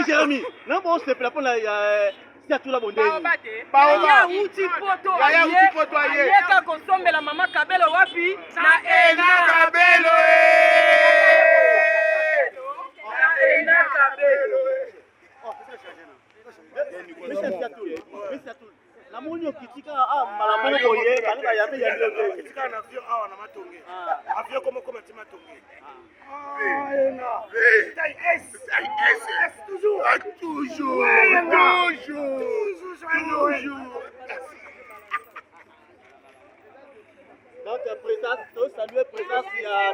Jérémy, non, bon, c'est pour la c'est tout la bonne. Ya uti poto aye ka kosombela mama Kabelo wapi na ena Kabelo ena Kabelo. La monyo kitika malamu boye kana ya me ya ndio kitika na vio awa na matonge avio comme tima tonge toujours donc présence to saluer présence ya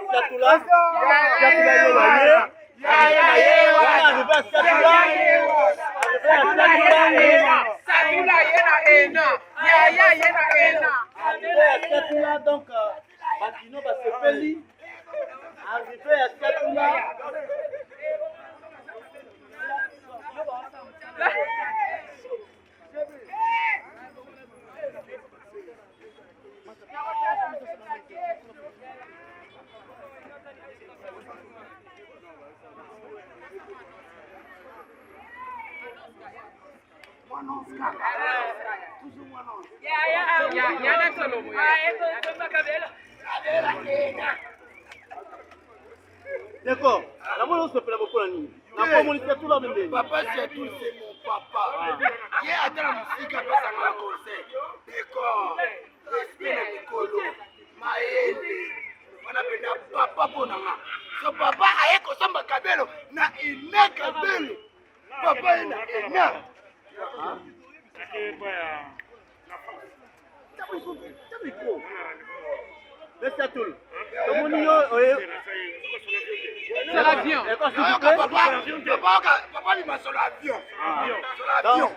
Satula donc Bantino va se peli arrivé à Satula D'accord. La monnaie se fait beaucoup la nuit. La monnaie c'est tout la même. Papa c'est tout, c'est mon papa. Il y a dans la musique à passer à conseil. D'accord. Respect na mikolo. Maele. On appelle papa ponanga. So papa aye kosamba Kabelo na ina Kabelo. Papa ina ina. C'est tout. Comment c'est l'avion. Papa il m'a sur l'avion. Sur l'avion.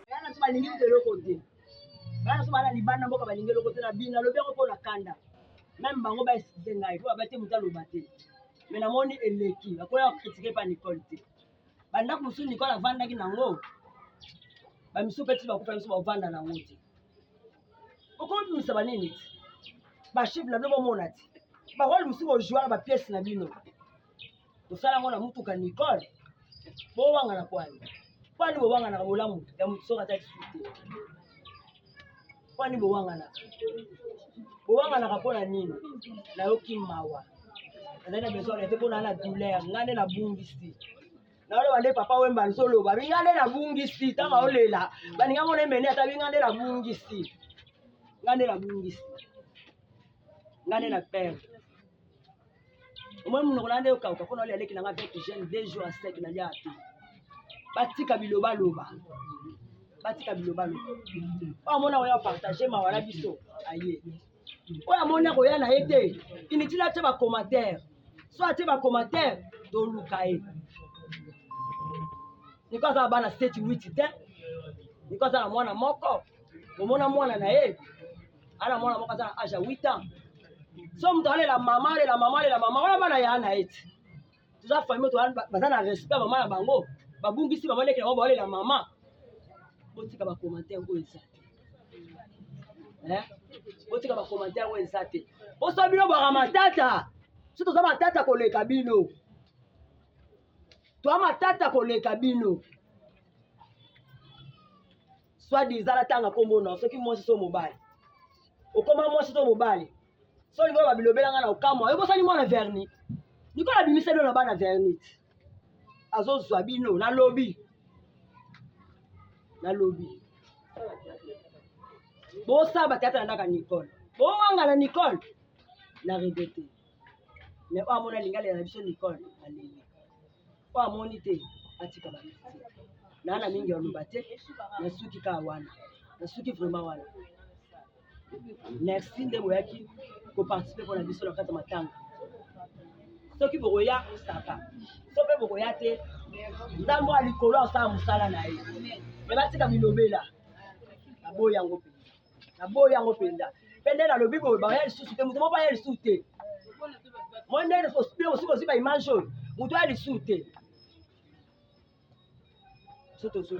Bana so balingi de l'autre côté. Bana so bana libana mboka balingi l'autre côté na bina lobeko ko na kanda. Même bango ba exciter ngai, faut abate muta lobate. Mais na moni eleki, akoya critiquer pa Nicole te. Banda kusu Nicole avanda ki nango. Ba miso petit ba kufa miso ba vanda na ngoti. Okomi misa banini? Ba chiffre na blobo monati. Ba rôle miso bo jouer ba pièce na bino. Tosala ngona mutuka Nicole. Bo wanga na kwani. Kwani bo wanga na bolamu ya mutsoka ta kisute. Kwani bo wanga na. Bo wanga na kapona nini? Na yoki mawa. Na besoin de te na douleur, ngane na bungisi. Na ole wale papa wemba nsolo ba bingane na bungisi tanga olela. Baninga ngone mene ata bingane na bungisi. Ngane na bungisi. Ngane na père. Moi mon kolande oka kona ole aleki na avec jeune 2 jours à 7 na lia ati. Batika biloba loba. Batika biloba loba. Ba mona oya partager ma wala biso aye. Oya mona ko ya na ete. Initila te ba commentaire. Soit te ba commentaire do lukae. Niko za bana state 8 te. Niko za mwana moko. Omona mwana na ye. Ana mwana moko za âge 8 ans. So mtu ale la mama. Ona bana ya na ete. Tuza famille to bazana respect mama na bango. Babungisi mama leke ba ole la mama. Botika ba commentaire ko esa. Botika ba commentaire ko esa te. Boso bino ba matata. Surtout za matata ko leka bino. Toi matata ko leka bino. Soit dizala tanga komona soki mo so mobile. Okoma mo so mobile. So ni ba bilobela nga na okamo. Yo bosani mo na verni. Niko la bimisa do na bana verni. Azo zwa bino na lobby. Na lobby. Bo sa ba tata ndaka Nicole. Bo wanga na Nicole. Na regretter. Mais o amona lingale na biso Nicole aleli. O amoni te atika ba. Na mingi ya lobate na suki ka wana. Na suki vraiment wana. Merci de boyaki ko participer pour la biso na kata matanga. Soki bokoya saka. Sope bokoya te. Nzambo alikolo asa musala na ye. Me batika bilobela. Na boya ngo penda. Pendant la lobby, il y a le sous, il y a le sous. Moi, je suis aussi pas image. Je dois le sous. C'est tout ça.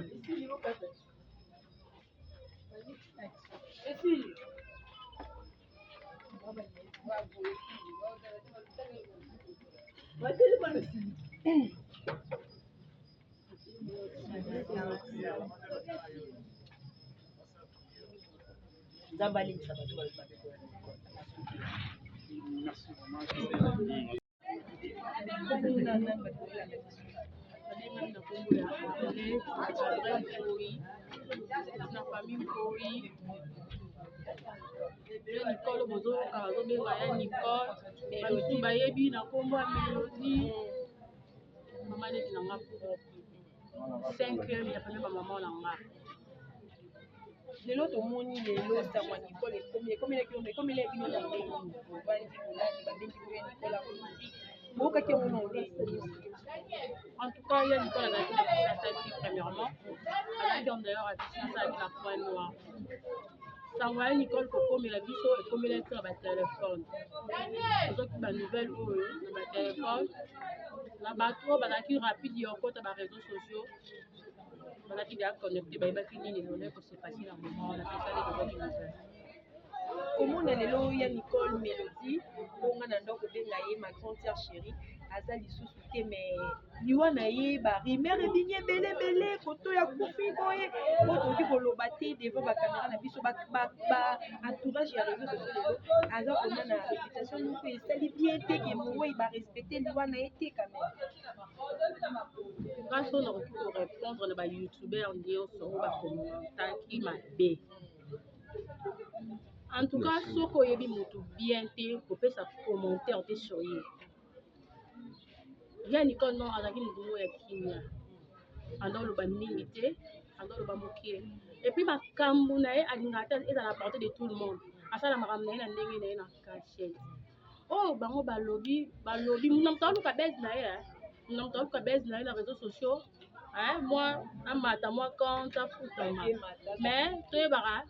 Nicole bozo kazo benga ya Nicole bamisu bayebi na kombo ya Mélodie mama neti na nga propre 5e ya pembe ba mama na nga lelo tomoni lelo sango Nicole ekomi le bino na ndenge bandi molandi babengi boye Nicole akomi bokaki yango na ndenge en tout cas ya Nicole azalaki na kisasaki premièrement azalaki en d'ailleurs asalaki na point noir sango ya Nicole kokomela biso ekomela ete na batelefone ozoki banouvelle oyo na batelefone na bato oyo bazalaki rapide ya okota baréseaux sociaux bazalaki deya connecté bayebaki nini elonde kosepasi na moment wana pesali kozaki nouvelle komona lelo ya Nicole Mélodie bonga na ndako benga ye ma grande sœur chérie aza lisusu te mais liwa na ye barimer ebini ebelebele koto ya kufi boye po toki koloba te devant bacaméra na biso entourage ya réseau sociaux lelo aza koma na réputation moko esali bien te ke mowei barespecte liwa na ye te quand même grâce oyo nakoki korépondre na bayoutubeur nyonso oyo bakommentaki mabe en tout cas soki oyebi motu bien te kopesa commentaire te sur ye ya Nicole non azalaki motu moko ya kimia anda oloba mingi te anda oloba moke epuis makambo na ye alingaka te ezala portée de tout le monde asala makambo na ye na ndenge na ye na cachette oyo bango balobi muna moto aluka bese na ye muna moto aluka bese na ye na réseaux sociaux moi amata mwa compte afutama mais toyebaka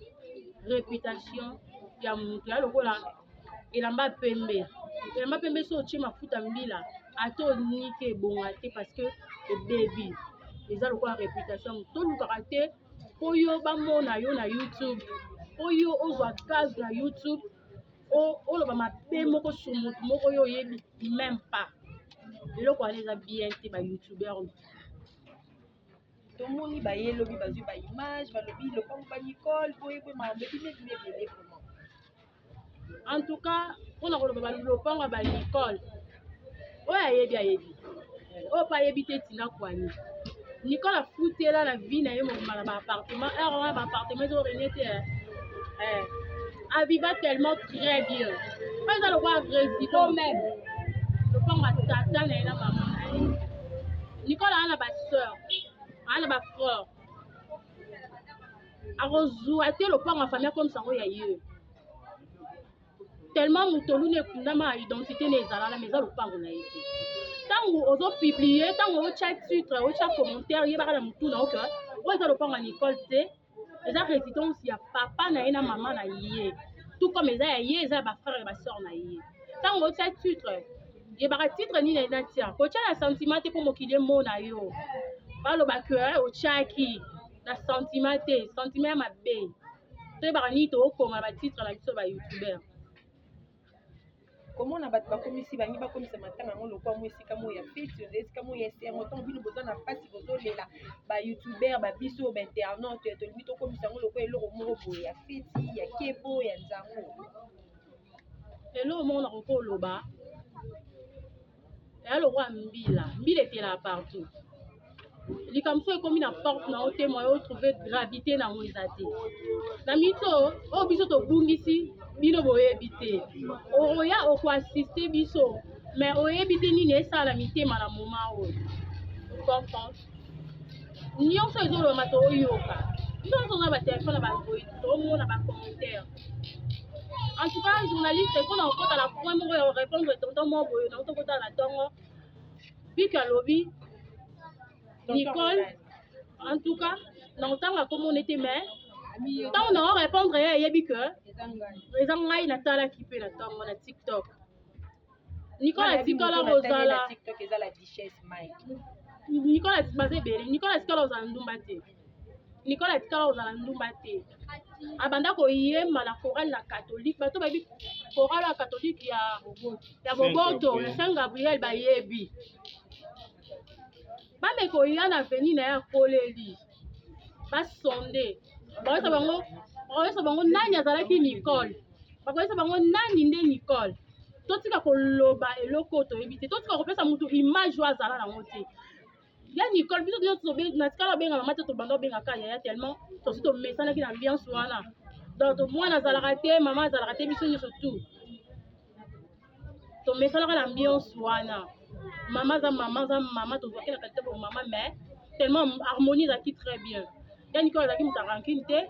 réputation ya motu ya lokola elamba pembe so otie mafuta mbila ate onike ebonga te parce que ebebi eza lokola réputation tolukaka te oyo bamona yo na YouTube oyo ozwa gaz na YouTube oloba mabe moko sur motu moko oyo oyebi même pas eloko wana eza bien te bayoutubeur tomoni bayelobi bazwi baimage balobi lopango ba Nicole boye makambo ebimi ebele vraiment en tout cas mpona koloba balopango ya ba Nicole oyo ayebi oyo mpe ayebi te tina kwani Nicole afutela na vie na ye mobima na baappartement wana baappartement ezorene te aviva tellement très bien mpo eza lokola résident même lopango batata na ye na mama na ye Nicole aa na basœur aa na bafrère akozwa te lopango ya famille akomisango ya ye tellement mutoluni ekundama ya identité na ezalala mais eza lopango na ye te ntango ozopiblie ntango otya titre otya commentaire yebaka na mutu na oke oyo eza lopango ya Nicole te eza résidence ya papa na ye na mama na ye tout comme eza ya ye eza ya bafrère ya basœur na ye ntango otya titre yebaka titre nini enatia kotya na sentiment te mpo mokili emona yo baloba ke otyaki na sentiment te sentiment ya mabe toyebaka nini tookoma na batitre na biso bayoutubeur komona bato bakomisi bangi bakomisa matanga yango lokwa mo esika mo ya feti esika mo ya ser motango bino boza na mpasi bozolela bayoutubeur babiso bainternaute tolingi tokomisa yango lokwa eloko moko boye ya feti ya kebo ya nzango eloko moko na koko oloba eya lokwa mbila etela partout likambo so ekomi na porte na yo te moyo otrouve gravité nango eza te na mito oyo biso tobungisi bino boyebi te oya okoassiste biso mais oyebi te nini esala mitema na moma oyo comprendre nyonso ezoloma tooyoka nyonso oza batelefone na baandroid toomona bacommentaire en tout cas journaliste mpona kokota na point moko ya répondre tonton mo boye nango tokotala na ntongo pike alobi Nicole en tout cas na ntango akomona ete mais ntango na répondre ye yebi que eza ngai natalaki mpe na ntango na TikTok. Nicolas atikala kozala TikTok eza la duchesse Mike. Nicolas baza ebele. Nicolas atikala kozala ndumba te. Nicolas atikala kozala ndumba te. Abanda koyemba na chorale na catholique. Bato bayebi chorale ya catholique ya Boboto ya Saint Gabriel bayebi. Bame koya na veni na ya koleli. Basonde. Bakoyesa bango nani azalaki Nicole. Bakoyesa bango nani nde Nicole. Totika koloba eloko toyebi te. Totika kopesa mutu image wa azala nango te. Ya Nicole biso nyonso na tikala benga mama te tobanda benga ka yaya tellement tosi to mesanaki na ambiance wana. Donc mwana azalaka te, mama azalaka te, biso nyonso tout. To mesanaka na ambiance wana. Mama tozwaki na qualité pour maman mais tellement harmonie ezalaki très bien. Ya Nicole azalaki mutu arankine te.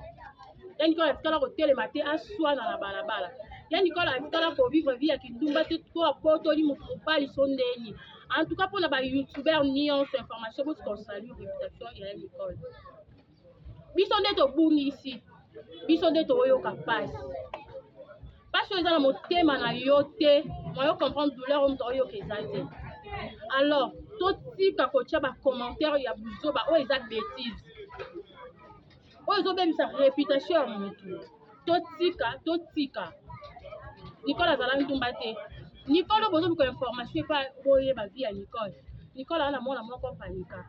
Ya Nicole atikala kotelema te aswana na balabala. Ya Nicole atikala kovivre vie ya kindumba te to apotoli mutu opali sondeni. En tout cas, pour les youtubeurs, nyonso information, vous qu'on salue réputation et Nicole. Biso nde to bungi ici. Biso nde to oyoka passe. Parce que dans mon thème na yote, moi yo comprendre douleur on to oyoka ezate. Alors, tout si ka kocha ba commentaire ya buzo ba o eza bêtise. O ezo même sa réputation mutu. Totika. Nicole azala ntumba te. Nicole bozo ko information pa boye ba vie ya Nicole. Nicole ana mona moko panika.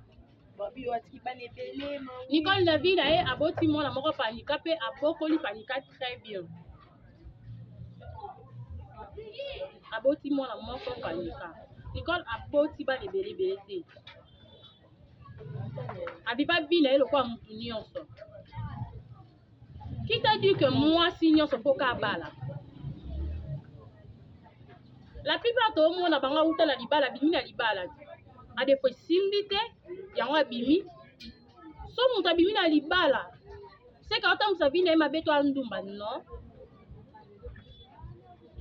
Babi watiki bane belé ma. Nicole na vie na e aboti mona moko panika pe abokoli panika très bien. Aboti mona moko panika. Nicole aboti ba belé te. Abiba vie na e lokwa mutu nyonso. Qui t'a dit que moi si nyonso foka bala? La plupart de monde na banga uta la libala bimi na libala. A des fois simbi te yango abimi. So muta bimi na libala. C'est quand on sa vie na mabeto andumba non.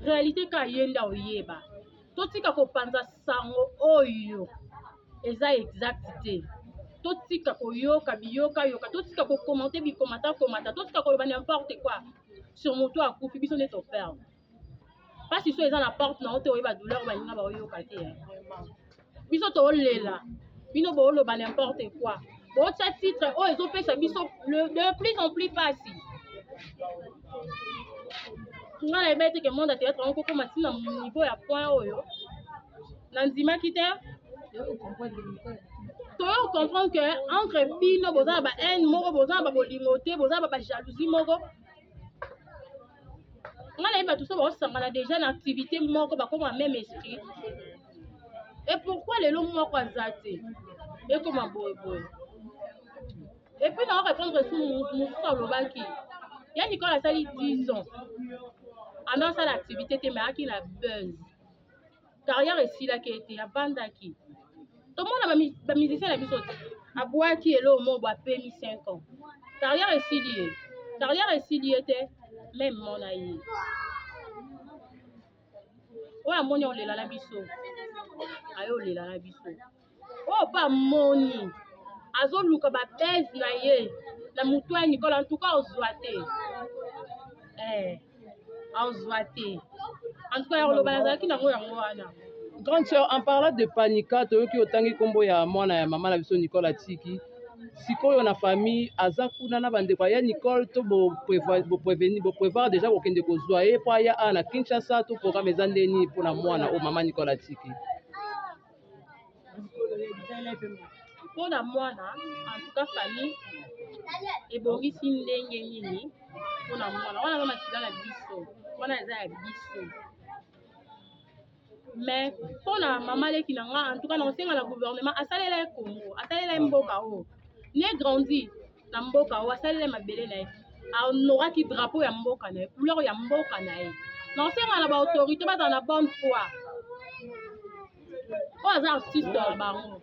Réalité ka yenda oyeba. Totika ko panza sango oyo. Eza exacté. Totika ko yoka biyoka yoka. Totika ko commenter bi commenter. Totika ko n'importe quoi. Sur moto a coupi biso ne to faire. Parce que ils ont la porte na ote oyeba douleur ba ninga ba oyoka te. Biso to lela. Bino bo lo ba n'importe quoi. Bo cha titre oh ils ont fait ça biso de plus en plus facile. Nga na ebete ke monde théâtre on ko matina niveau ya point oyo. Na ndima kite to comprendre que entre bino boza ba haine moko boza ba bolimote boza ba jalousie moko. On a tout ça, on a déjà une activité mort comme un même esprit. Et pourquoi les longs mois croisés? Et comment boy. Et puis on répondre sur mon banquier. Il y a Nicolas Sali 10 ans. Pendant ça l'activité mais qui la buzz. Carrière ici là qui était à banda qui. Tout le monde a musicien la bisote. À boire qui est là au monde a payé 5 ans. Carrière ici lié. Carrière ici lié était même mon aïe. Oya moni on lela la biso. Ayo lela la biso. Oh pas moni. Azo luka ba base na ye. La mutu ya Nicole en tout cas ozwate. Ozwate. En tout cas yolo bazaki na ngo yango wana. Grande sœur, en parlant de panika, toyoki otangi kombo ya mwana ya mama na biso Nicole atiki. Sikoyo na famille aza kuna na bande kwa ya Nicole to bo prévoir déjà kokende kozwa ye po ya ana Kinshasa to programme ezandeni pour na mwana o mama Nicole atiki. Pour na mwana en tout cas famille ebongisi ndenge nini pour na mwana wana mama tikala biso wana eza ya biso. Mais pour na mama leki na nga en tout cas na osenga na gouvernement asalela Congo asalela mboka o. Ne grandi na mboka o asalela mabele na ye anoraki drapeau ya mboka na ye couleur ya mboka na ye na osenga na ba autorité baza na bonne foi o aza artiste ya bango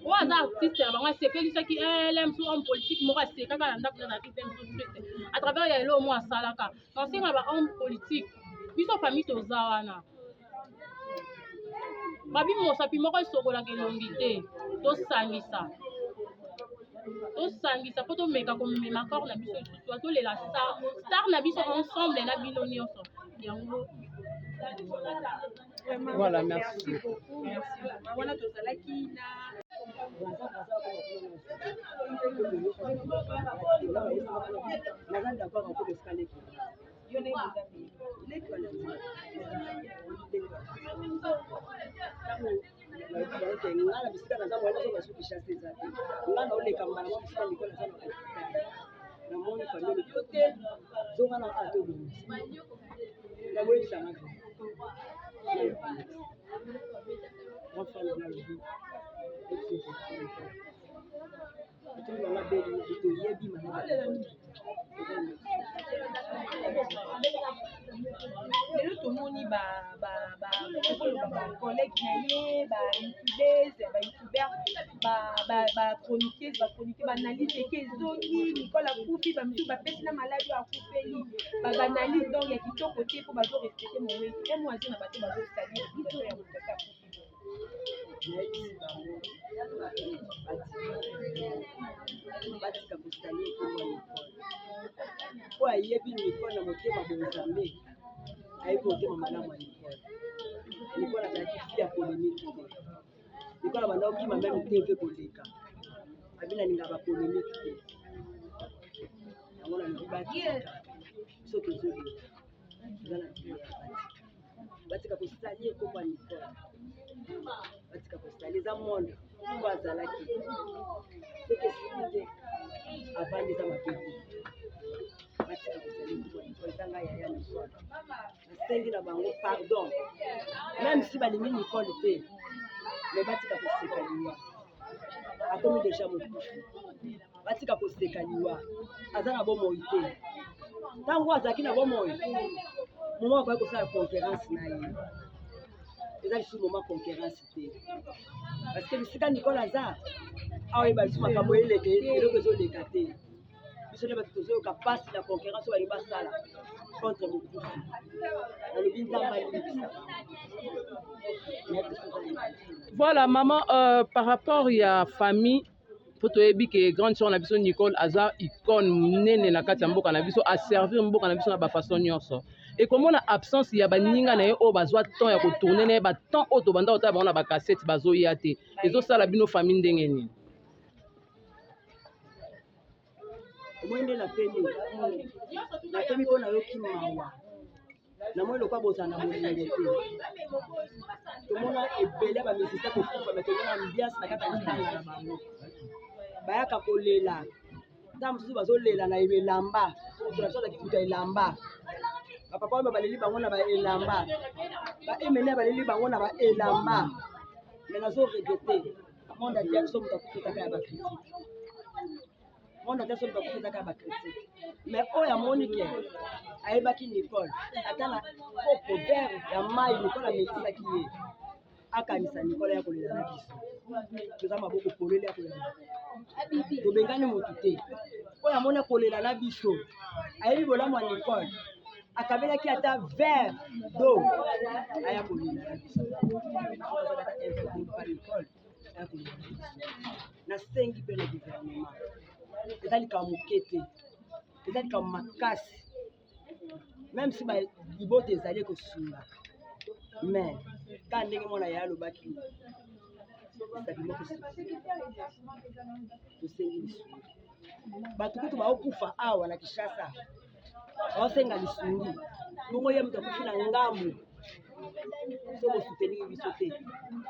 o aza artiste ya bango asepelisaki elem so homme politique moko asekaka na ndako na kitem so à travers ya elo mo asalaka na osenga ba homme politique biso famille toza wana babi mosapi moko esokolaka elongi te tosangisa tosangisa mpo tomeka komema corps na biso lisusu atolela star na biso ensemble na bino nyonso yango. Voilà, merci. Wana tozalaki na lelo tomoni bacollègue na ye bachroniqueuse baanalyse eke ezongi Nicole akufi bamisusu bapesi na maladi oyo akufeli baanalyse donc ya kitoko te mpo bazorespecte momenti emwazi na bato bazosalir situation ya moto ate akufi batika kosalie po ayebi Nicole na motema bonzambe ayebi motema malamu ya Nicole. Nicole azalaki fi ya polémique te. Nicole abanda okima meme tv koleka abinaninga bapolémique te yango nalobi batika biso tozoleka eza na batika kosalie ekoko ya Nicole batika kosalie eza monde po azalaki soki esili te avandi eza mapete batika kosalie ekoko ya Nicole ezanga yaya Nicole nasengi na bango pardon même si balingi Nicole te mais batika koseka liwa akomi deja mokufi batika koseka liwa aza na bomoi te ntango azalaki na bomoi moma akoki kosala conférence na ye eza lisusu moma conférence te parce que bisika Nicole aza aoyeba lisusu makambo eleke eloko ezoleka te biso nde bato tozoyoka mpasi na conférence oyo balingi basala contre mokufi nalobi nzambe alibisa. Voilà, maman, par rapport à famille, faut toyebi que grande sœur na biso Nicole aza icône munene na kati ya mboka na biso a servir mboka na biso na ba façon nyonso. Et comment na absence ya baninga na ye o bazwa temps ya ko tourner na ba temps o to banda ota ba na ba cassette bazoya te. Ezo sala bino famille ndenge nini? Mwende na peni mpona yoki mawa na moi lokwa bozana bolingo te tomona ebele ya bamisisa kokufa me tomona ambiance na kati ya matanga na bango bayaka kolela ntango mosusu bazolela na elamba tolazaki kuta elamba bapapa oyo baleli bango na baelamba baemene baleli bango na baelamba me nazoregrete monde atia biso moto akufutaka ya bakritike monde atia biso moto akufutaka ya bakritike mais oyo amoni ke ayebaki Nicole ata na kopo verre ya mai Nicole amelisaki ye akanisa Nicole ya kolela na biso toza maboko polele ya kolela tobengani motu te oyo amoni kolela na biso ayebi bolamu ya Nicole akabelaki ata verre d'eau aya kolela na biso nasengi mpe na gouvernement eza likambo moke te eza likambo makasi même si libote ezali kosunga mais ka ndenge mwana ya alobaki tosengi lisungi bato kutu baokufa awa na Kinshasa baosenga lisungi bongo ye moto akufi na ngambo so bosuteniki biso te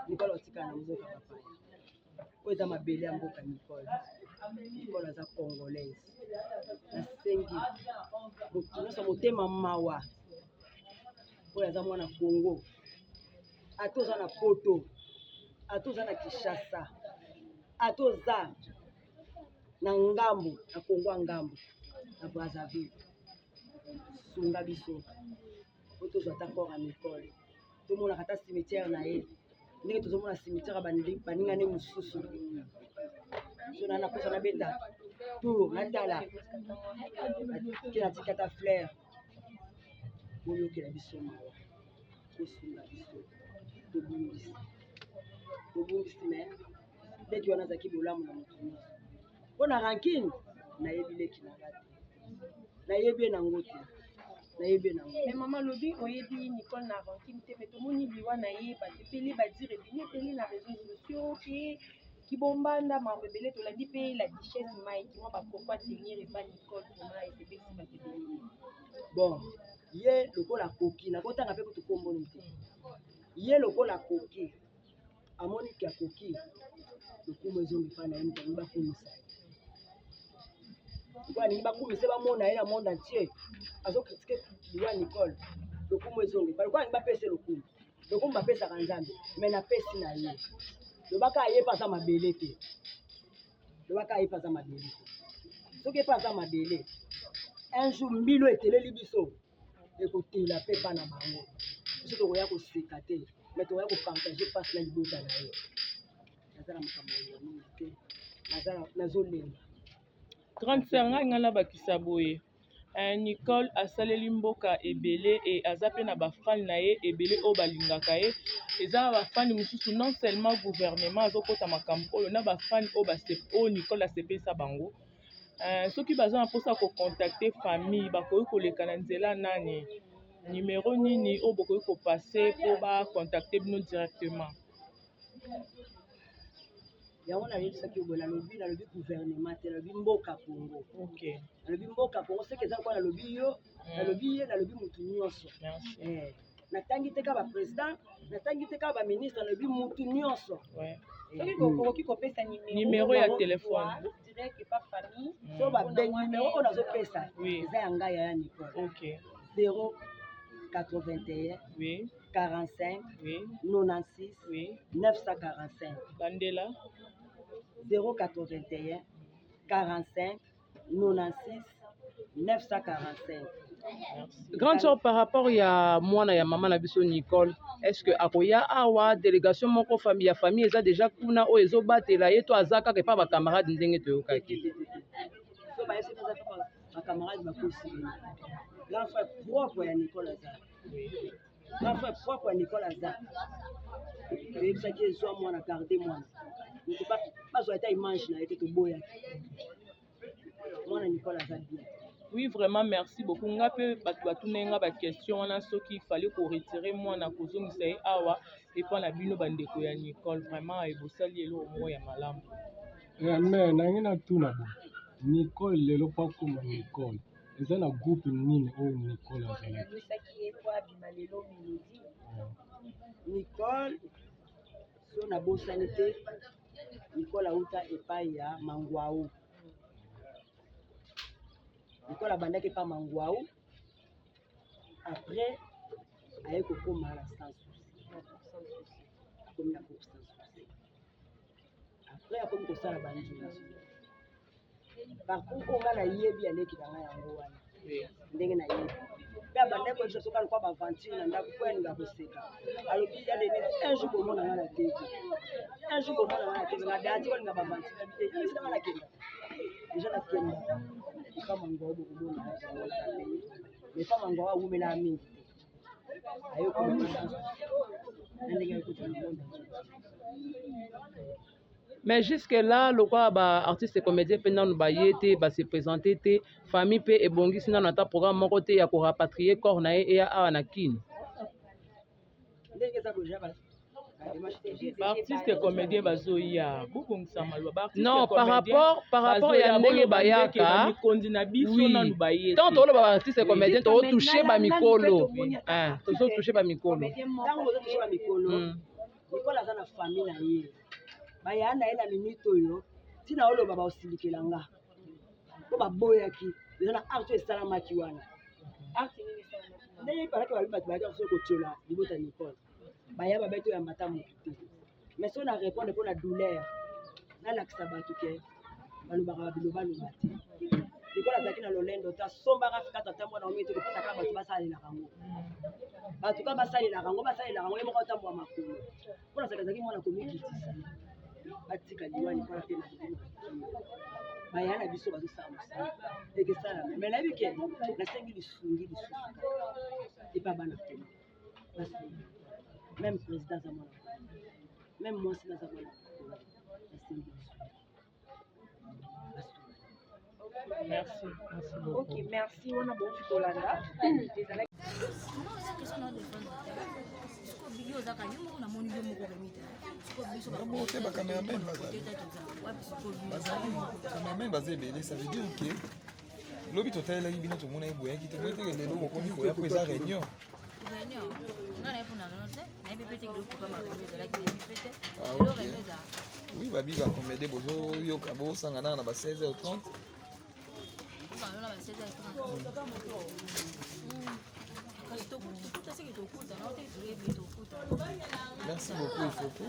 Nicole otikala na mboka papaya oyo eza mabele ya mboka Nicole aza congolaise nasengi moto nyonso motema mawa oyo aza mwana Congo ata oza na poto ata oza na Kinshasa ata oza na ngambo na Congo ya ngambo na Brazzaville sunga biso po tozwa ata corps ya Nicole tomonaka ata cimetière na ye ndenge tozomona cimetière baningane mosusu so na nakosa nabeta tour natala ke natika ata fleur boyokela biso mawa kosunga biso tobungisi me ndeti wana azalaki bolamu na moto nyonso mpo na rankine nayebi leki na nga te nayebi nango te nayebi nango. Mais maman lobi oyebi Nicole na rankine te mais tomoni liwa na ye bato ebele badire ebele ebele na réseaux sociaux ke kibombanda mambo ebele tolandi mpe la duchesse Mike mwa bakokwa tenir epa Nicole mpona esepelisi bato ebele. Bon ye lokola koki nakotanga mpe kutu komboni te ye lokola koki amoni ki akoki lokumu ezongi mpa na ye moto alingi bakumisa ye alingi bakumisa bamona ye na monde entier azokritike liwa Nicole lokumu ezongi mpa lokola alingi bapesa lokumu bapesaka nzambe me napesi na ye lobaka ye mpe aza mabele te lobaka ye mpe aza mabele te soki ye mpe aza mabele un jour mbilo eteleli biso ekotela mpe mpa na bango biso tokoya koseka te me tokoya kopartage mpasi na libota na ye naza na makambo ya mingi te nazolenga. Grande sœur ngai nga nabakisa boye Nicole asaleli mboka ebele e aza pe na bafani na ye ebele oyo balingaka ye eza na bafani mosusu non seulement gouvernement azokota makambo oyo na bafani oyo Nicole asepelisa bango soki baza na mposa kocontacte famille bakoki koleka na nzela nani numero nini oyo bokoki kopase mpo bacontacte bino directement. Yango nayebisaki oboye nalobi gouvernement te nalobi mboka Congo. Ok. Nalobi mboka Congo seke eza kwa nalobi yo nalobi ye nalobi mutu nyonso. Natangi te kaka baprésident natangi te kaka baministre nalobi mutu nyonso. soki okoki kopesa numero ya telefone direct epa famille so babengi numero oyo nazopesa eza ya ngai ya Nicole. Ok. 081 Oui. 45 Oui. 96 Oui. 945 Bandela 081 45 96 945. Grande sœur, par rapport ya mwana ya mama na biso Nicole, est-ce que akoya awa délégation moko famille ya famille eza déjà kuna oyo ezobatela ye to aza kaka epa bacamarade ndenge toyokaki? So bayesi eza kaka bacamarade bakosi grand frère propre ya Nicole aza grand frère propre ya Nicole aza toyebisaki ezwa mwana garde mwana moto bazwa ata image na ye te toboyaki mwana Nicole aza bien. Oui, vraiment, merci beaucoup. Nga pe batunenga ba question wana soki il fallait ko retirer mwana kozongisa ye awa et pas na bino bandeko ya Nicole vraiment ebosali elo mo ya malamu. Mais nangi na tuna bo Nicole lelo pa kuma Nicole eza na groupe nini oyo Nicole azalaki Nicole so na bosani te Nicole auta epai ya Mangwao. Nicole abandaki epai Mangwao après aye kokoma na sans souci akomi na groupe sans souci après akomi kosala banjula par contre oyo nga nayebi aleki na ngai yango wana ndenge nayebi mpe abandaki koyebisa soki alikuwa baventure na ndako po yaninga koseka alobi ya deni un jour komona nga na tv un jour komona nga na tv nga dati kolinga baventure na bite esika nga nakenda deja nakenda epa Mangwao bokomona mais pa Mangwao awumela mingi te aye komona na ndenge ayekota na monde. Mais jusque là lokwa ba artiste comédien pe nanu ba yete ba se présenter te famille pe ebongisi nanu ata programme moko te ya ko rapatrier corps na ye e ya awa na kini. Ndenge za koja ba Artiste comédien bazoya bobongisa maloba non par rapport ya ndenge bayaka oui tant to ba artiste comédien to toucher ba mikolo to toucher ba mikolo ntango toucher ba mikolo Nicole aza na famille na ye baya na ye na minute oyo ntina oloba baosilikela nga po baboyaki eza na arte esalamaki wana ndenge palaki babi bato bayaki soki kotiola libota Nicole baya babeti oyo yambata motu te mais so na répondre mpo na douleur nalakisa bato ke balobaka bilobaloba te Nicole azalaki na lolendo te asombaka kata ta mwana omi te kopesa kaka bato basalelaka yango bato kaka basalelaka yango ye moko atambola makolo mpona saka azalaki mwana komikitisa batika liwa Nicole mpe na baya na biso bazosala mosala ekesalama mais nayebi ke nasengi lisungi lisusu epa bana pema même président aza mwana même mwasi naza mwana nasengi lisungi Merci. Merci beaucoup. Ok, merci. On a bon Tolanda. Désolé. te bacameraman baza ebele ça veut dire ke lobi totalelaki bino tomona eboyaki te boyeteke lelo bokomi koya po eza réunion oui babi bakomede bozoyoka bosangana na ba 16h30 merci beaucoup Ifoko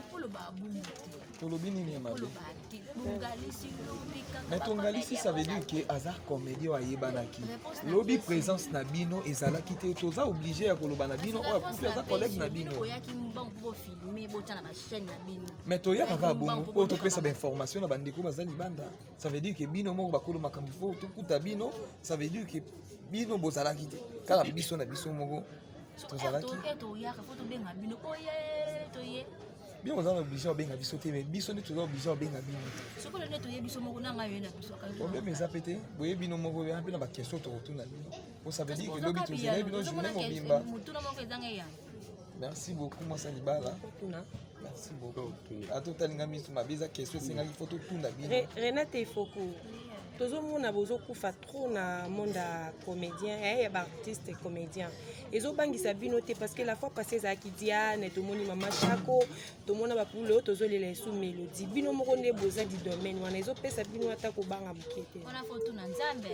tolobi nini ya mabe mais tongalisi ça veut dire que hasard comédie ayebanaki lobi présence na bino ezalaki te toza obligé ya koloba na bino oyo akufi aza collègue na bino mais toyaka kaka bongo oyo topesa bainformation na bandeko baza libanda ça veut dire que bino moko bakolo makambo fo tokuta bino ça veut dire que bino bozalaki te kaka biso na biso moko tozalaki bien oza na obligé obenga biso te mais biso nde toza obligé obenga bino problème eza pe te boye bino moko oya mpe na baquestion tokotuna bino po ça veut dire que lobi tozela bino journée mobimba merci beaucoup mwasa libala merci beaucoup atotalinga miso mabe eza question esengaki fo totunda bino Renate Ifoko tozomona bozokufa trop na monde ya comédien ya baartiste comédien ezobangisa bino te parce que la fois passée ezalaki Diane tomoni mama Chako tomona bapule oyo tozolela esu Mélodie bino moko nde boza di domaine wana ezopesa bino ata kobanga moke te wana foto na nzambe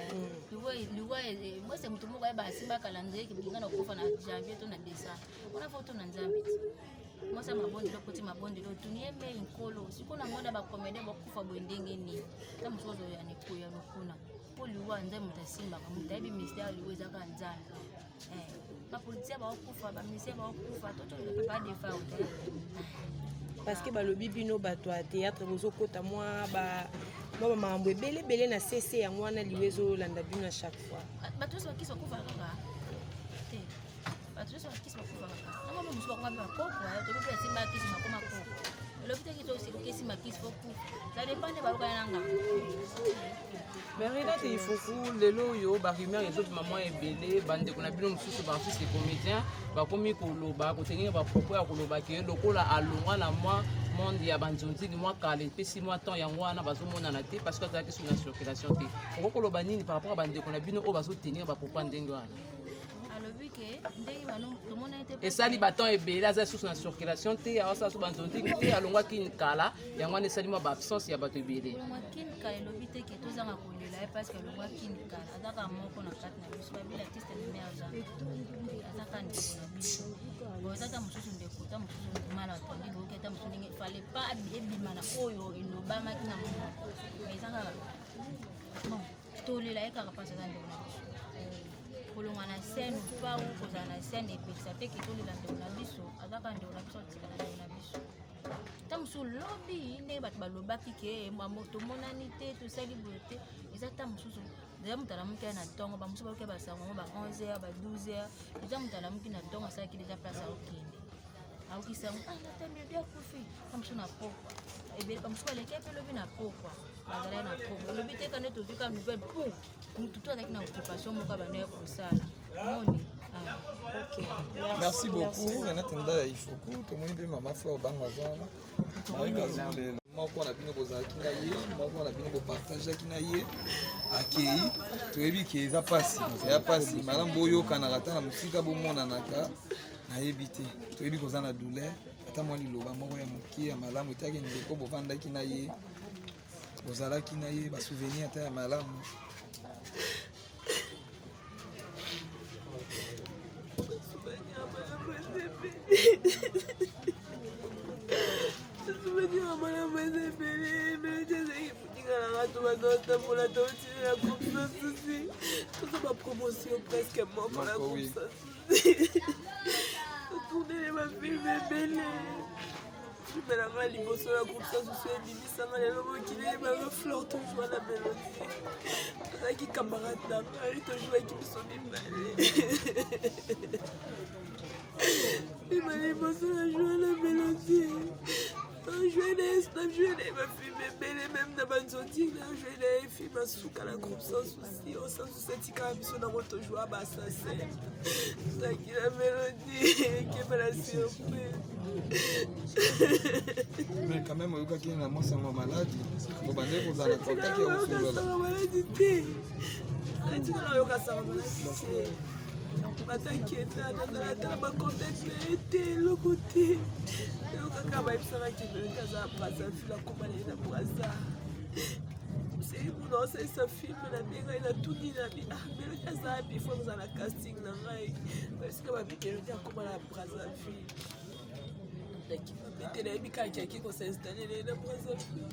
bose moto moko ayeba asimbakala nzeki bolinga na kokufa na janvier to na décembre wana foto na nzambe mwasa mabondelo koti mabondelo tunieme inkolo sikona mona bakomede bakufa bwendenge ni ta musozo ya nekuya nokuna poliwa nze mutasimba kamutayibi ministère liwe zaka nzanga bapolitien bakufa bamisie bakufa toto le pas de fa parce que balobi bino bato ya théâtre bozokota mwa bamambo ebele na cc yango wana liwe ezolanda bino à chaque fois bato nyonso bakisi bakufa kaka te bato nyonso bakisi bakufa kaka nango mosusu bakoma mpe bakoko tokoki asimba kisi makoma koko elobi te kito osilokisi makisi fokufa ça dépend nde balokana nanga mais Renate Ifoko lelo oyo barumeur ezobima mwa ebele bandeko na bino mosusu baartiste comédien bakomi koloba kotengenge bapropos ya koloba ke lokola alongwa na mwa monde ya banzonzili mwa kala epesi mwa temps yango wana bazomonana te parce que azalaki sur na circulation te oko koloba nini par rapport a bandeko na bino oyo bazotenir bapropos ndenge wana esali baton ebele aza susu na circulation te awasala so banzonzili te alongwaki kala yango wana esali mwa baabsence ya bato ebele elobi te ke tozanga kolela ye parce que alongwaki kala azaka moko na kati na biso babili artiste numéro azaka ndeko na biso ezaka mosusu ndeko ta mosusu mala atandi boyoki ata mosusu ndenge fale pa ebima na oyo elobamaki na monoko mais ezaka bon tolela ye kaka mpasi aza ndeko na biso kolonga na scène pa ou kozala na scène epekisa te ke tolela ndeko na biso azaka ndeko na biso atikala ndeko na biso ta mosusu lobi ndenge bato balobaki ke tomonani te tosali boye te eza ta mosusu eza moto alamuki ya na ntongo bamosusu bayoki basango ba 11h ba 12h eza moto alamuki na ntongo asalaki deja place aokende aokisango natembebi akufi ta mosusu na pokwa bamosusu baleki mpe lobi na pokwa bazalaki na pokwa lobi te kande tozuka nouvelle po mutu to azalaki na occupation moko abandaki kosala moni merci beaucoup Renate Ndaya Ifoko tomoni mpe mama fleur bango aza wana marekazolelo moko na bino bozalaki na ye moko na bino bopartageaki na ye akei toyebi ke eza pasi malamu boyokanaka ata na mosika bomonanaka nayebi te toyebi koza na douleur ata mwa liloba moko ya moke ya malamu etaki ndeko bovandaki na ye bozalaki na ye basouvenir ata ya malamu promotion presque mort pour la course. Tourner ma fille bébé. Je me la main liboso la groupe ça je suis Bibi ça m'a l'air qui est ma fleur tout joie la mélodie. Ça qui camarade là, il te joue qui me sont bien. Il m'a liboso la joie la mélodie. Je vais joué les films bébé, même dans Banzoti, là, joué les films à Souka, la groupe sans souci, au sens où c'est un peu dans votre joie, bah ça c'est. Ça qui la mélodie, qui est pas la surprise. Mais quand même, il y a un c'est un malade. Vous bandez vous allez contact et vous faites la maladie. Tu n'as pas ça maladie. Ma t'inquiète, on va contacter le côté. Kaka bayebisaka kebeleki aza brasa fila komalela na brasa sei muno osalisa filme na nde ngai natuni na beleki aza api fo kozala na casting na ngai esika babiteleki akoma na brasa file nakibabete nayebi kaka aki kosinstallele na brasa file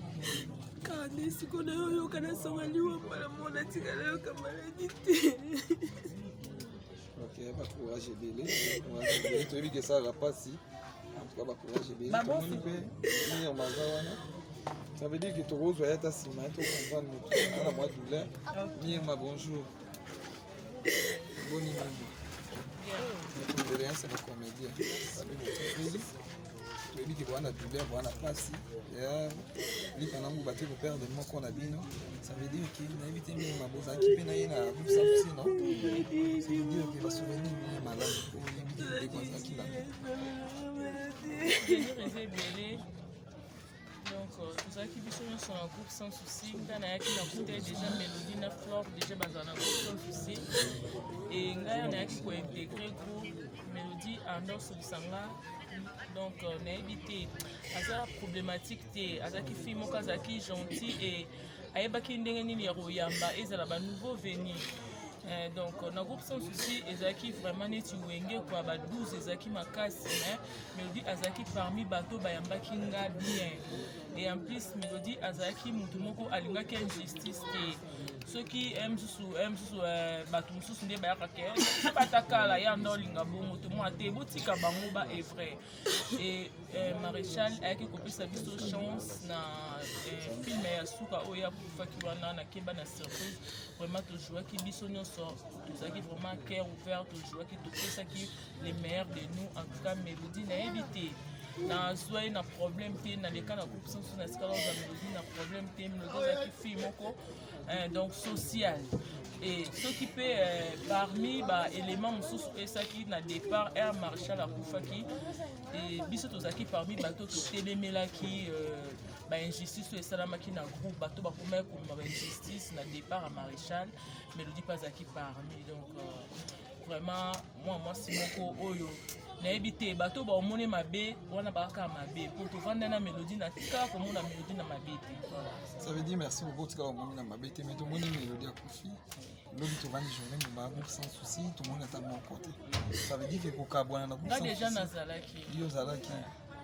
kaka nde siko na yo oyoka na songa liwa mpona mona tikala yoka maladi te. Ok, ba courage ebele toyebi ke esalaka mpasi. En tout cas, courage bien. Ça veut dire que tu roses à ta cima, tu comprends à la moitié douleur. Mia, bonjour. Bonne nuit. Tu rien, c'est la comédie. Tu dis que tu as la douleur, tu as la passe. Et quand on va te perdre de mon qu'on a bien, ça veut dire qu'il a évité ma bosa qui peine à y aller à vous ça non. Ça veut dire que la souvenir est malade. Il éviter des causes qui là. Donc, tout ça qui sont sur un groupe sans souci. Quand on a déjà Mélodie, na Flore, déjà dans un groupe sans souci. Et on a intégré le groupe Mélodie en dehors de Sanga. Donc, on a évité. La problématique, c'est que les filles sont gentilles et les gens qui sont nouveau venus. Donc, dans le groupe sans souci, Ezaki vraiment neti wenge kwa ba 12 Ezaki makasi, Mélodie Azaki parmi bateau bayamba kinga bien. Et en plus, Mélodie Azaki mutumoko alinga ki injustice te. Ceux qui aiment sous bateau sous ne bayaka ke, c'est pas takala ya ndo linga bongo to mo ate botika bango ba est vrai. Et Maréchal a qui copie sa vie chance na film ya suka oya kufa ki wana na keba na surprise. Vraiment to jouer qui bisonyo tout ça qui vraiment cœur ouvert, toujours qui tout ça qui les meilleurs de nous en tout cas Mélodie n'a évité na soit na problème té na les cas na groupe sans na escalade Mélodie na problème té Mélodie qui fait moko donc social et ce qui peut parmi ba éléments mususu et ça qui na départ Air Marshal Akufaki et biso to zaki parmi bateau to telemela qui ba injustice et salamaki na groupe bateau ba comme ba injustice na départ à Maréchal Mélodie pas zaki parmi donc vraiment moi simoko oyo na ebité bateau ba omone mabe wana ba ka mabe pour to vendre na Mélodie na tika comme na Mélodie na mabe voilà ça veut dire merci beaucoup tika omone na mabe te mais to moni Mélodie akufi l'homme tu vas journée mais ba sans souci tout le monde est à mon côté ça veut dire que kokabwana na groupe déjà nazalaki yo zalaki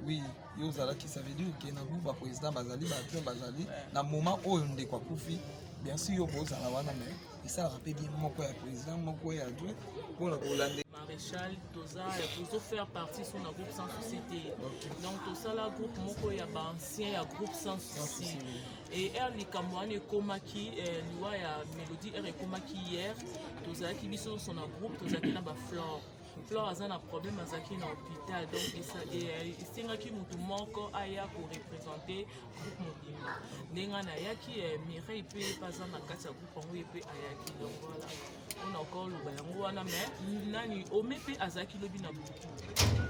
oui yo zalaki ça veut dire que na groupe ba président bazali ba acteur bazali na moment oyo ndeko akufi bien sûr yo bozala wana mais et ça rappelle bien moko ya président moko ya adjoint pour la Hollande Maréchal Toza pour faire partie sur un groupe sans société donc tout ça la groupe moko ya ba ancien ya groupe sans souci et Erli Kamwane Komaki liwa ya Mélodie er Komaki hier Toza qui biso son groupe Toza qui na ba Flore Flore a un problème azaki na hôpital donc et singa ki mutu moko aya pour représenter groupe mobimba ndenga na yaki Mireille pe pas na kati ya groupe ngo pe ayaki donc voilà on a encore le bayango wana mais nani omepe azaki lobi na butu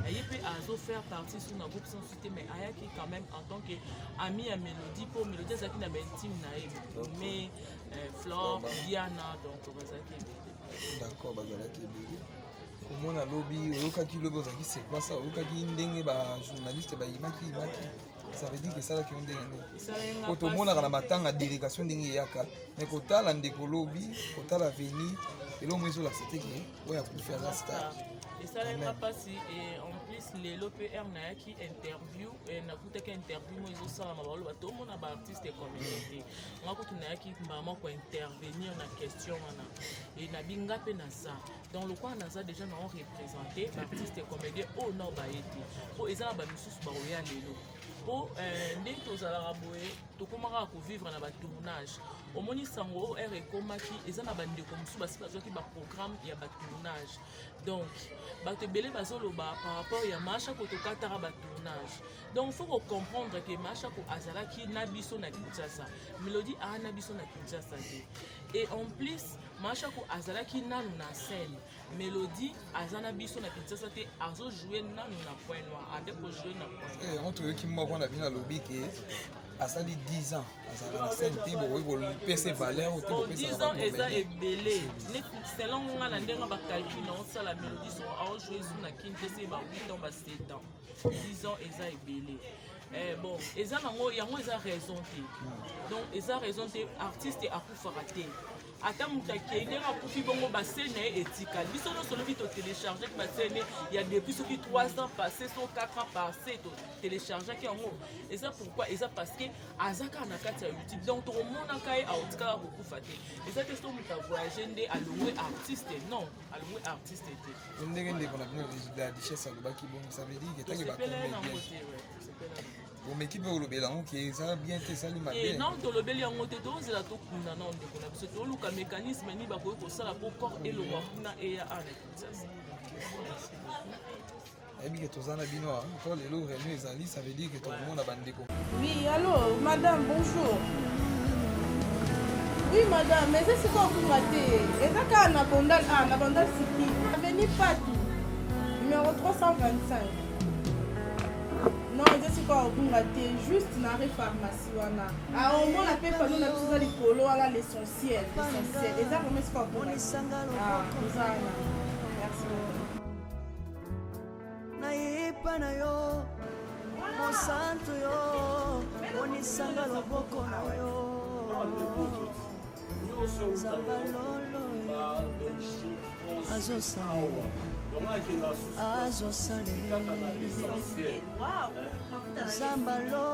aye pe azo faire partie sur na groupe sans cité mais ayaki quand même en tant que ami à Mélodie pour Mélodie azaki na intime na ye mais Flore Diana donc bazaki d'accord bazalaki bien comment on lobby okaki lobo zaki c'est quoi ça okaki ndenge ba journaliste ba imaki ça veut dire que ça là qui on ndenge quand tout le monde a la matanga délégation ndenge yaka mais kota la ndeko lobby kota la venir et là moi sur la cité qui ouais a pu faire ça star et ça n'est pas passé et en plus les l'OPR na qui interview et na kutaka interview moi ils ça ma balo bato mon artiste et communauté moi quand na qui maman ko intervenir na question wana et na binga pe na ça dans le coin na ça déjà na on représenté artiste et comédien au nord ba été pour ezala ba misusu ba roya lelo pour ndenge tozalaka boye tokomaka kovivre na batournage omoni sango r ekomaki eza na bandeko mosusu basi bazwaki baprogramme ya batournage donc bato ebele bazoloba par rapport ya Machako tokataka batournage. Donc faut comprendre que Machako azalaki na biso na Kinshasa, Mélodie a na biso na Kinshasa te. Et en plus Machako azalaki nanu na scène, Mélodie azana biso na Kinshasa te, azo jouer nanu na Point Noir, ade ko jouer na Point Noir. Et on trouve qu'il m'a na bina lobby que azali 10 ans azala na scène te bo ko pese valeur ou te 10 ans eza ebele. Selon nga na ndenga ba calcul on ça la Mélodie so a jouer sur na Kinshasa ba 8 ans ba 7 ans. 10 ans eza ebele. Bon, eza nango yango eza raison te. Donc eza raison te artiste akufaka te. Ata mutake ndenge akufi bongo basene etikali biso no solo bito télécharger que basene il y a depuis ce qui 3 ans passé 4 ans passé to télécharger que yango et ça pourquoi et ça parce que azaka na kati ya YouTube donc to mona kai autika akufa te et ça testo muta voyager ndé alongwe artiste non alongwe artiste te ndenge ndeko na bino la richesse alobaki bon ça veut dire que tangi ba comédien bon équipe au lobby là OK ça bien te sali ma bien non to lobby yango te to zela to kuna na ndeko na biso to luka mécanisme ni ba ko sala pour corps et le wakuna et ya ana Kinshasa. Et bien que tozana bino pour les lots réunis ezali ça veut dire que tout le monde a bandeko. Oui, allô madame, bonjour. Oui madame, mais c'est quoi vous ratez? Et ça quand on a bandal City, avenue Pati, numéro 325. Non, je sais quoi vous ratez, juste dans la pharmacie wana. Ah au moins la paix pas nous na besoin de polo là l'essentiel. Et ça vraiment c'est quoi vous ratez? Ah, ça. Merci beaucoup. Naipa na yo, mon santo yo, onisanga loboko na yo. Zabalolo azosale Zambalolo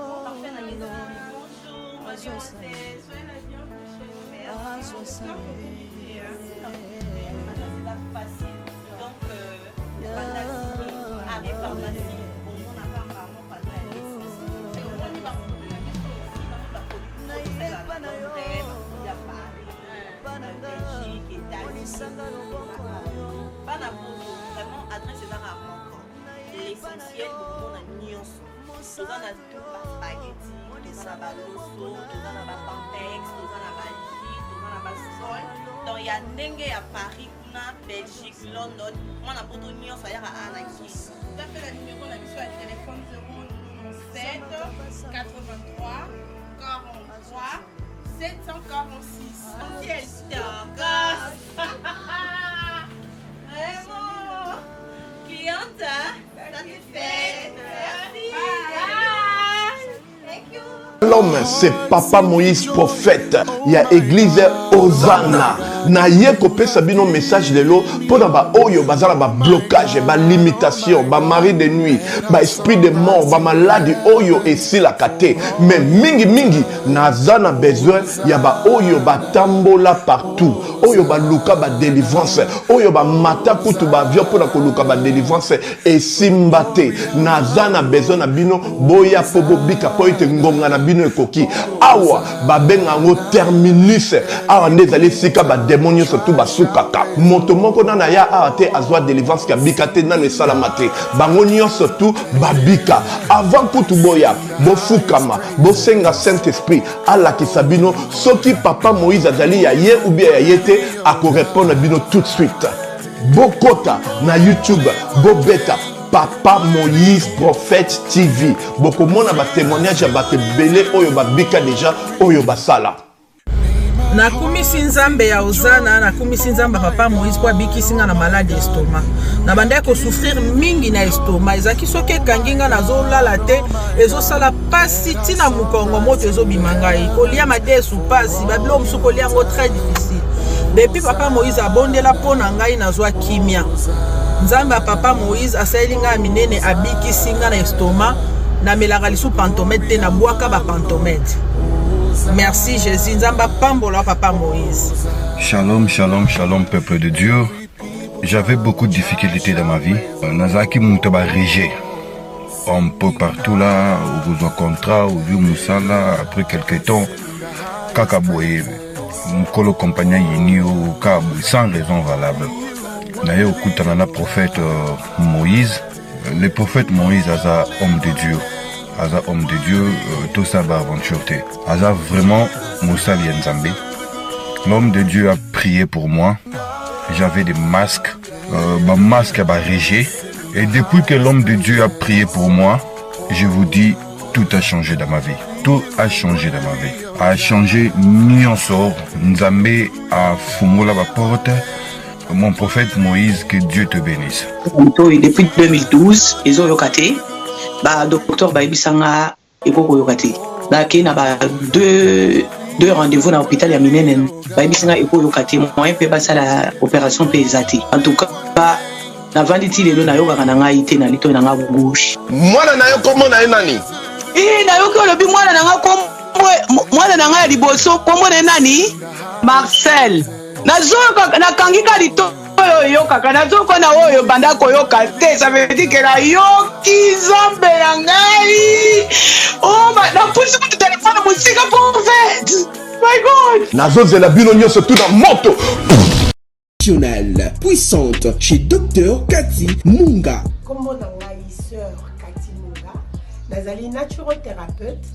vraiment adresse à l'essentiel pour mon nyonso. Tout dans la spaghetti, tout dans la loso, tout dans la pampex, tout dans la lit, tout dans la sol. Donc il y a dengue à Paris, Belgique, London. Moi on a pour tout nyonso à Anaki. Tout à fait la numéro la mission à téléphone 097 83 43 746. Ciel stock. Vraiment, cliente, satisfaite. Merci. Thank you. L'homme, c'est Papa Moïse prophète. Il y a église Hosanna. Na ye kopé sabino message de l'eau pour ba oyo bazala ba blocage, ba limitation, ba mari de nuit, ba esprit de mort, ba maladie oyo et si la kate. Mais mingi nazana besoin ya ba oyo ba tambola partout. Oyo ba luka ba délivrance, oyo ba mata kutu ba vio pour ko luka ba délivrance et simbate. Nazana besoin na bino boya pobo bika po ite ngonga na bino ekoki. Awa ba benga ngo terminus. Awa ndezali sika ba démonios surtout basukaka moto moko na ya ate azwa délivrance ka bikate na ne salamate bangonio surtout babika avant kutu boya bofukama bosenga Saint Esprit ala kisabino soki Papa Moïse azali ya ye ou bien ya yete ako répondre bino tout de suite bokota na YouTube bobeta Papa Moïse prophète TV boko mona ba témoignage ba belé oyo babika déjà oyo basala. Nakumisi nzambe ya Hosanna, nakumisi nzambe Papa Moïse kwa bikisinga na malade estomac. Na banda ko souffrir mingi na estomac. Ezaki soke kanginga nazo lala te, ezo sala pasi tina mukongo moto ezo bimangai. Kolia mate sou pasi, bablo msu kolia ngo très difficile. Depuis Papa Moïse abondela pona ngai nazwa kimia. Nzambe Papa Moïse asalinga minene abikisinga na estomac, na melaka lisu pantomètre te na bwaka ba pantomètre. Merci Jésus, Nzamba Pambola Papa Moïse. Shalom, shalom, shalom peuple de Dieu. J'avais beaucoup de difficultés dans ma vie. Nazaki Moutaba Régé. Un peu partout là, où vous contrat, où vous Moussala, après quelques temps, Kakaboye, Mkolo compagnon Yini ou Kabou, sans raison valable. naye okutana na prophète Moïse. Le prophète Moïse aza homme de Dieu. Aza homme de Dieu, tout ça va aventure. Aza vraiment Moussali Nzambe. L'homme de Dieu a prié pour moi. J'avais des masques, masque à réger. Et depuis que l'homme de Dieu a prié pour moi, je vous dis, tout a changé dans ma vie. Tout a changé dans ma vie. A changé Nyonsor. Nzambe a fungola la porte. Mon prophète Moïse, que Dieu te bénisse. Depuis 2012, ils ont yokaté. Docteur Baibisanga Eko yokaté. Qui n'a pas deux rendez-vous dans l'hôpital Yaminenen. Baibisanga Eko yokaté. Moi, je fais la opération pesate. En tout cas, na vanditi lelo na yoka na ngai te na lito na nga gauche. Mwana na yo komo na nani? Na yo ko lobi mwana na nga komo mwana na nga liboso komo na nani? Marcel. Nazoka na kangika lito yo kaka nazoka na oyo banda ko yoka te, ça veut dire que la yoki zombe na ngai. Oh na pusi ko téléphone musika prophète. My God. Nazozela bino nyonso tout na moto. Puissante chez Dr Cathy Munga. Comment dans la sœur Cathy Munga, nazali naturothérapeute,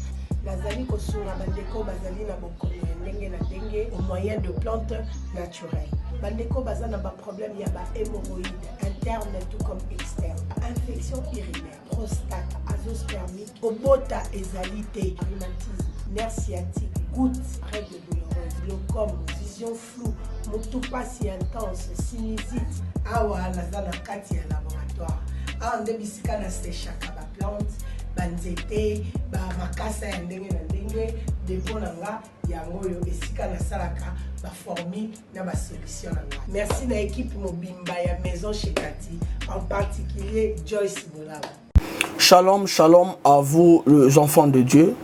nazali kosura bandeko bazali na bokono ndenge na ndenge au moyen de plantes naturelles. Bandeko bazana ba problème ya ba hémorroïdes interne tout comme externe, infection urinaire, prostate, azoospermie, obota ezalité, rhumatisme, nerf sciatique, gouttes, règles douloureuses, glaucome, vision floue, motupa si intense, sinusite, awa nazana kati ya laboratoire. Awa nde bisika na séchaka ba plante, banzete, ba makasa ya ndenge na ndenge, depo na nga yango yo esika na salaka ba formi na ba solution na nga. Merci na équipe mobimba ya maison chez Cathy, en particulier Joyce Bolaba. Shalom, shalom à vous les enfants de Dieu.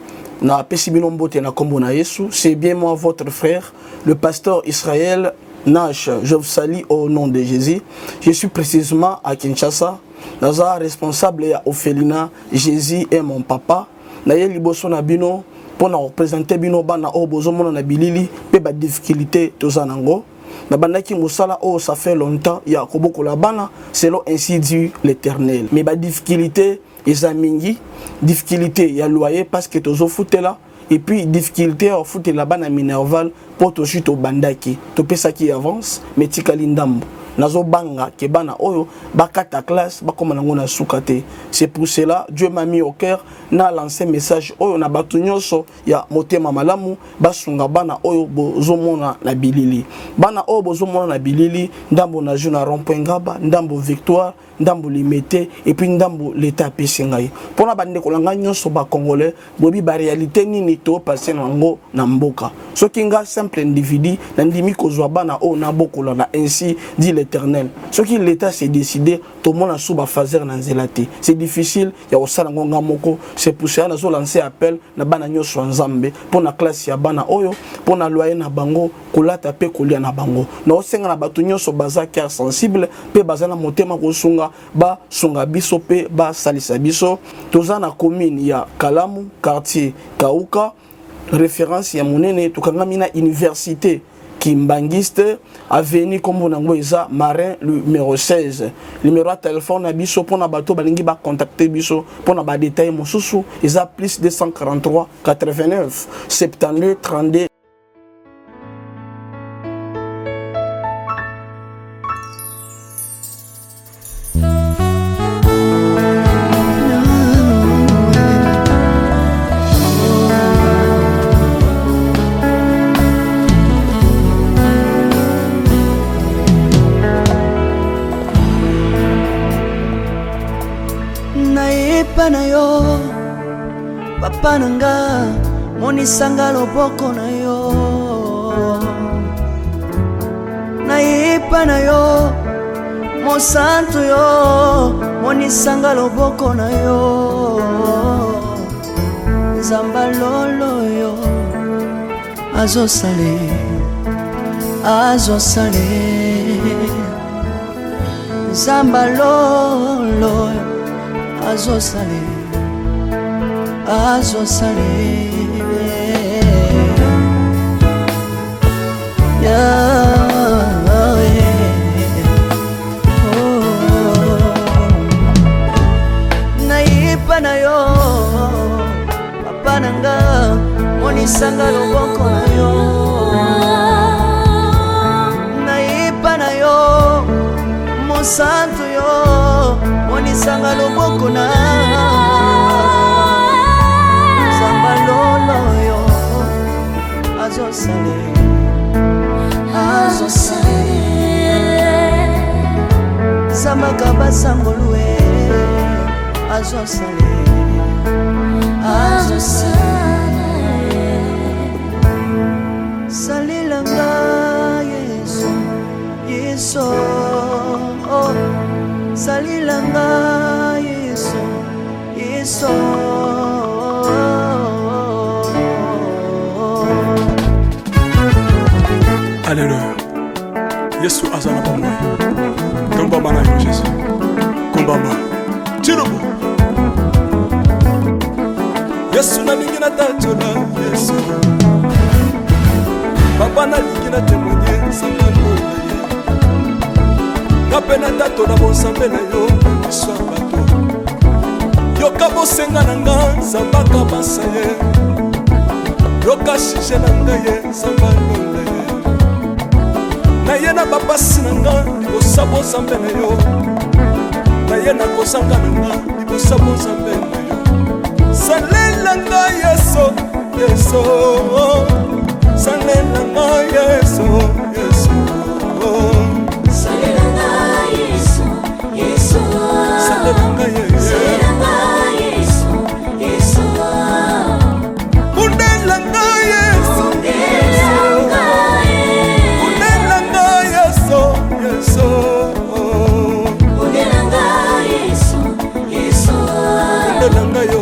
Na Pesibinombote na Kombo na Yesu, c'est bien moi votre frère, le pasteur Israël Nash. Je vous salue au nom de Jésus. Je suis précisément à Kinshasa. Naza responsable ya Ophelina, Jésus est mon papa. Na ye liboso na bino pour na représenter bino bana o bozomona na bilili pe ba difficulté tozanango. Na bandaki musala o ça fait longtemps ya koboko la bana selon ainsi dit l'Éternel. Mais ba difficulté ezamingi, difficulté ya loyer parce que tozo foutela et puis difficulté à foutre la bana minerval pour to chute au bandaki. To pesa qui avance mais tikali ndambo. Nazo banga ke bana oyo bakata classe bakoma nango na sukate. C'est pour cela Dieu m'a mis au cœur na lancé message oyo na batu nyonso ya motema malamu basunga bana oyo bozomona na bilili. Bana oyo bozomona na bilili ndambo na juna rond-point Ngaba, ndambo Victoire, ndambo Limité et puis ndambo l'état pesengai. Pona bande kolanga nyonso ba congolais bobi ba réalité nini to passer nango na mboka. Sokinga simple individu na ndimi kozwa bana oyo na bokola na ainsi dit l'Éternel. Ce qui l'État s'est décidé, tout le monde a souba fazer na zelate. C'est difficile, il y a aussi ngonga moko. C'est pour ça que lancé appel na bana nyoso nzambe pour na classe ya bana oyo, pour na loyer na bango, kolata pe kolia na bango. Na osenga na batu nyoso baza cœur sensible, pe baza na motema ko sunga ba sunga biso pe ba salisa biso. Toza na commune ya Kalamu, quartier Kauka, référence ya monene tukanga mina université Kimbangiste, avenue comme Bonangoisa, Marin, le numéro 16. Numéro de téléphone à Bisso, pour na bateau, balingi ba contacter Bisso, pour na ba détail mon sous, ils a plus 243 89 72 32. na yo papa nanga monisanga loboko na yo nayepa na yo mosantu yo monisanga loboko na yo nzamba lolo yo azosale nzamba lolo azosale monisanga loboko na yo nayepa na yo mosantu yo monisanga loboko na zamba lolo yo azosale zamba kabasangolue azosale salilanga yesu yesu salilanga yesu yesu Alléluia. Yesu azana bomoi. Kombama na yo Jésus. Kombama. Tirubu. Yesu na lingi na tatola Yesu. Papa na lingi na témoigner sangalo na ye. Ngape na tatola bonsambe na yo iswa bato. Yoka bosenga na nga zambaka basa ye. Yoka shije na nga ye sangalo na ye. Na ye na bapasi na nga libosa bozambe na yo. Na ye na kozanga na nga libosa bozambe na yo. Salela nga Yesu, Yesu. Salela nga Yesu, Yesu. Salela nga Yesu, Yesu. Salela nga Yesu, Yesu. Bundela nga Yesu, Yesu. Bundela nga Yesu, Yesu. Bundela nga Yesu, Yesu. Bundela nga yo.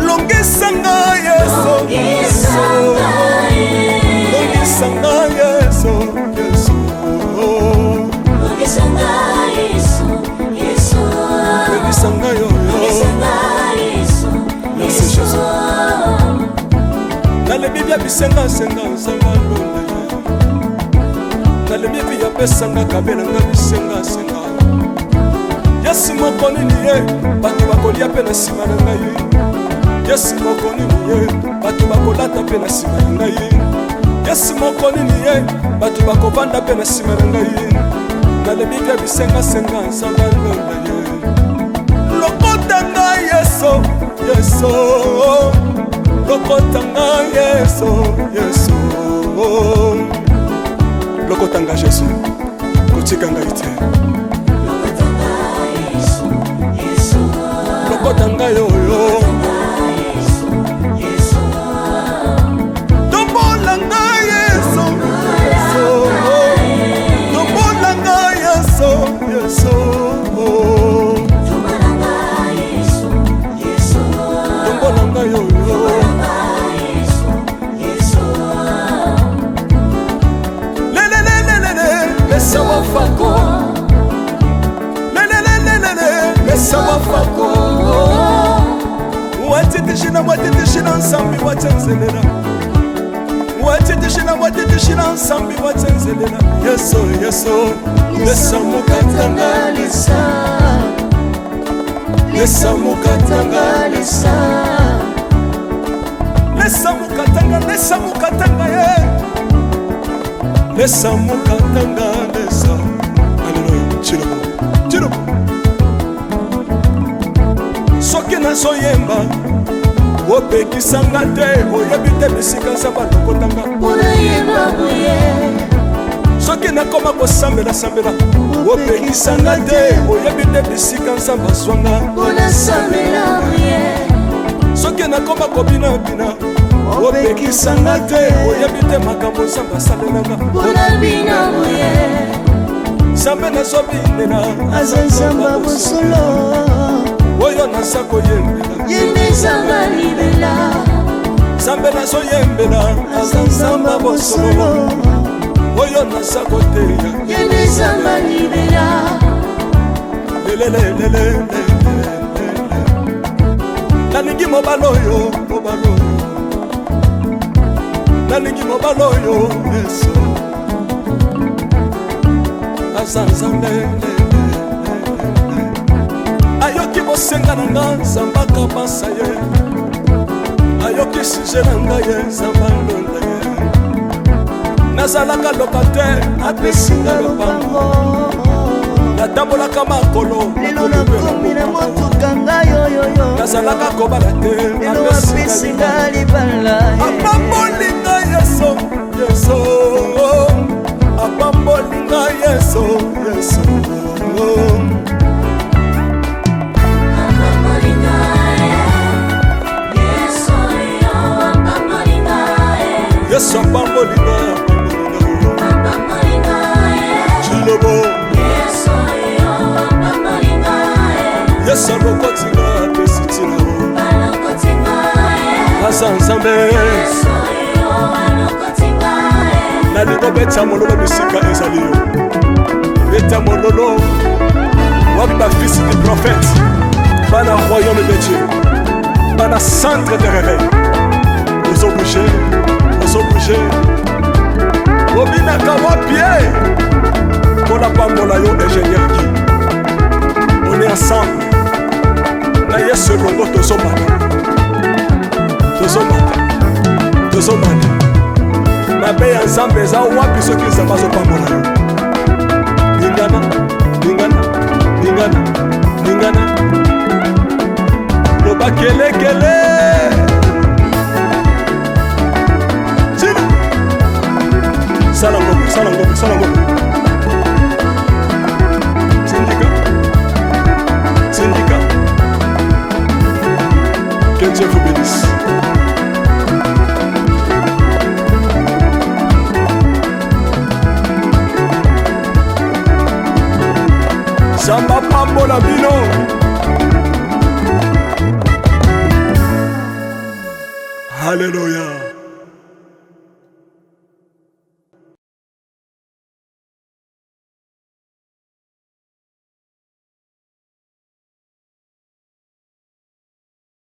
Longisanga Yesu, Yesu. Longisanga Yesu, Yesu. Longisanga Yesu, Yesu. Longisanga yo. Merci Jésus. Dans le Bible bisenga senga sanga londe. Dans le Bible ya pesanga kabela nga bisenga senga. Yesu mokoni niye bato bakolia pe na sima na ngai. Yesu mokoni niye bato bakolata pe na sima na ngai. Yesu mokoni niye bato bakovanda pe na sima na ngai. Na le Bible bisenga senga sanga londe ye. Lokota nga Yesu, Yesu. Lokota nga Yesu, Yesu. Lokota nga Jésus. Kotika nga ite. Lokota nga yo yo. Tombola nga Yesu, Yesu. Tombola nga Yesu, Yesu. Tombola nga yo yo. Mesa wafako. Mesa wafako. Watitishina nsambi watenzelela. Watitishina nsambi watenzelela. Yesu, Yesu. Lesa mukatanga lisa. Lesa mukatanga lisa. Lesa mukatanga ye. Lesa mukatanga lesa. Alléluia. Chirubu. Chirubu. Soki nazoyemba opekisanga te oyebi te bisika nzambe alokotanga unayemba buye. Soki nakoma kosambela opekisanga te oyebi te bisika nzambe azwanga unasambela buye. Soki nakoma kobinabina opekisanga te oyebi te makambo nzambe asalelanga unabina buye. nzambe nazobinela aza nzambe bosolo oyo naza koyembela yendezanga libela. nzambe nazoyembela aza nzambe bosolo oyo naza koteya yendezanga libela. nalingi mobala oyo nalingi mobala oyo Yesu aza nzambe ayoki bosenga na nga nzambe akabasa ye ayoki suje na ngai ye nzambe alonda ye nazalaka lokatere apesinga lopango natambolaka makolo lelo nakomi na motuka ngai oyoyo nazalaka kobala te lelo apesinga libala apambolinga yeso yeso apambolinga yeso yeso yesu apambolinga chilobo yesu alokotinga apesitina aza nzambe nalingo beta mololo bisika ezali yo beta mololo wapi bafisi du prophète bana royaume de dieu bana centre de réveil ozobouge ozobouge obinaka wapie mpona pambola yo ingénieur ki on est ensemble na yesu elongo tozomata tozomata tozomata mabe ya nzambe eza wapi soki nzambe azopambola yo lingana lingana lingana lingana loba kelekele sala ngombe sala ngombe sala ngombe syndicat que Dieu vous bénisse. Samba pambola bino. Alléluia.